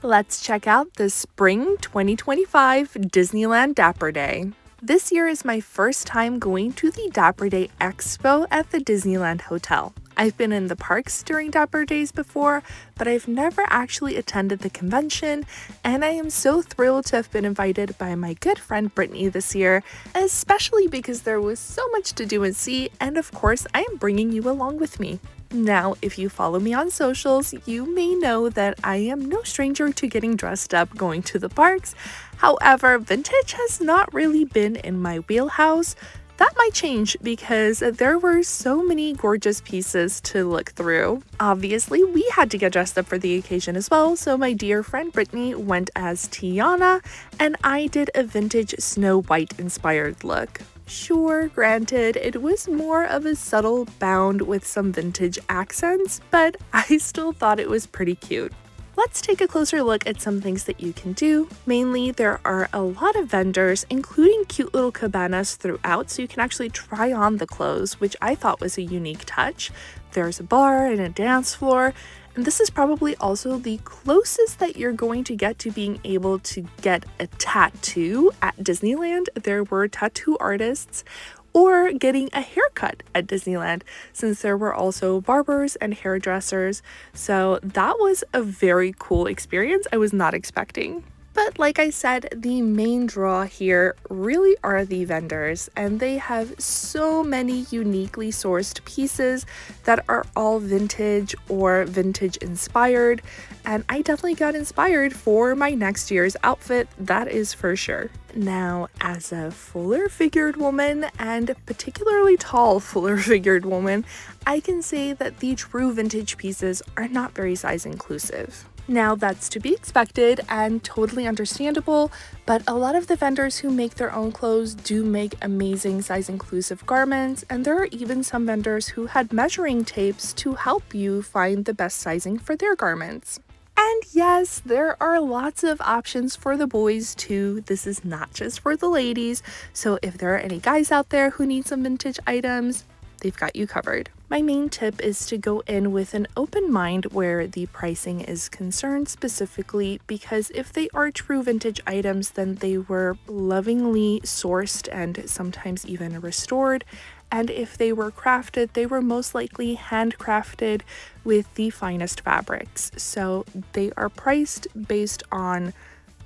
Let's check out the Spring 2025 Disneyland Dapper Day. This year is my first time going to the Dapper Day Expo at the Disneyland Hotel. I've been in the parks during Dapper Days before, but I've never actually attended the convention, and I am so thrilled to have been invited by my good friend Brittany this year, especially because there was so much to do and see, and of course I am bringing you along with me. Now, if you follow me on socials, you may know that I am no stranger to getting dressed up going to the parks. However, vintage has not really been in my wheelhouse. That might change because there were so many gorgeous pieces to look through. Obviously, we had to get dressed up for the occasion as well, so my dear friend Brittany went as Tiana, and I did a vintage Snow White inspired look. Sure, granted, it was more of a subtle bound with some vintage accents, but I still thought it was pretty cute. Let's take a closer look at some things that you can do. Mainly, there are a lot of vendors, including cute little cabanas throughout, so you can actually try on the clothes, which I thought was a unique touch. There's a bar and a dance floor, and this is probably also the closest that you're going to get to being able to get a tattoo at Disneyland. There were tattoo artists, or getting a haircut at Disneyland, since there were also barbers and hairdressers. So that was a very cool experience I was not expecting. But like I said, the main draw here really are the vendors, and they have so many uniquely sourced pieces that are all vintage or vintage inspired, and I definitely got inspired for my next year's outfit, that is for sure. Now, as a fuller figured woman, and particularly tall fuller figured woman, I can say that the true vintage pieces are not very size inclusive. Now, that's to be expected and totally understandable, but a lot of the vendors who make their own clothes do make amazing size inclusive garments, and there are even some vendors who had measuring tapes to help you find the best sizing for their garments. And yes, there are lots of options for the boys too. This is not just for the ladies, so if there are any guys out there who need some vintage items, they've got you covered. My main tip is to go in with an open mind where the pricing is concerned specifically, because if they are true vintage items, then they were lovingly sourced and sometimes even restored. And if they were crafted, they were most likely handcrafted with the finest fabrics. So they are priced based on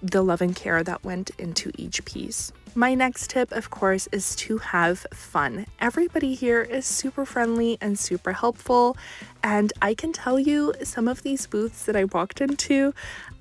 the love and care that went into each piece. My next tip, of course, is to have fun. Everybody here is super friendly and super helpful, and I can tell you some of these booths that I walked into,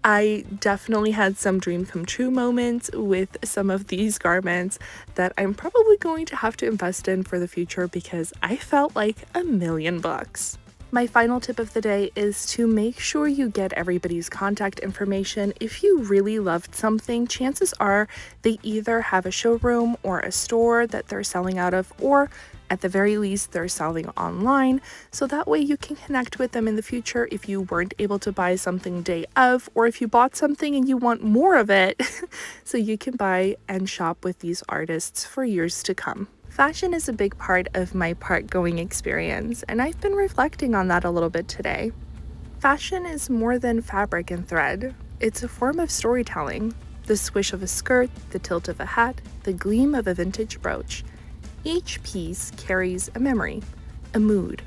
I definitely had some dream come true moments with some of these garments that I'm probably going to have to invest in for the future because I felt like $1,000,000. My final tip of the day is to make sure you get everybody's contact information. If you really loved something, chances are they either have a showroom or a store that they're selling out of, or at the very least, they're selling online. So that way you can connect with them in the future if you weren't able to buy something day of, or if you bought something and you want more of it, so you can buy and shop with these artists for years to come. Fashion is a big part of my park going experience, and I've been reflecting on that a little bit today. Fashion is more than fabric and thread. It's a form of storytelling. The swish of a skirt, the tilt of a hat, the gleam of a vintage brooch. Each piece carries a memory, a mood,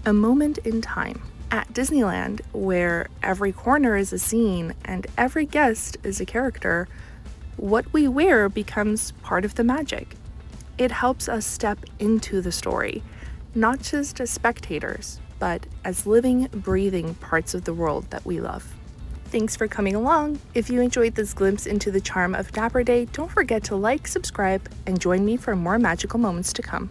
a moment in time. At Disneyland, where every corner is a scene and every guest is a character, what we wear becomes part of the magic. It helps us step into the story, not just as spectators, but as living, breathing parts of the world that we love. Thanks for coming along. If you enjoyed this glimpse into the charm of Dapper Day, don't forget to like, subscribe, and join me for more magical moments to come.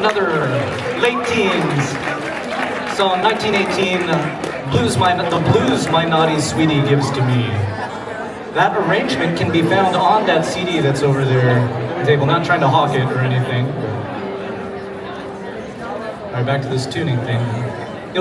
another late teens song, 1918, The Blues My Naughty Sweetie Gives to Me. That arrangement can be found on that CD that's over there on the table. Not trying to hawk it or anything. All right, back to this tuning thing.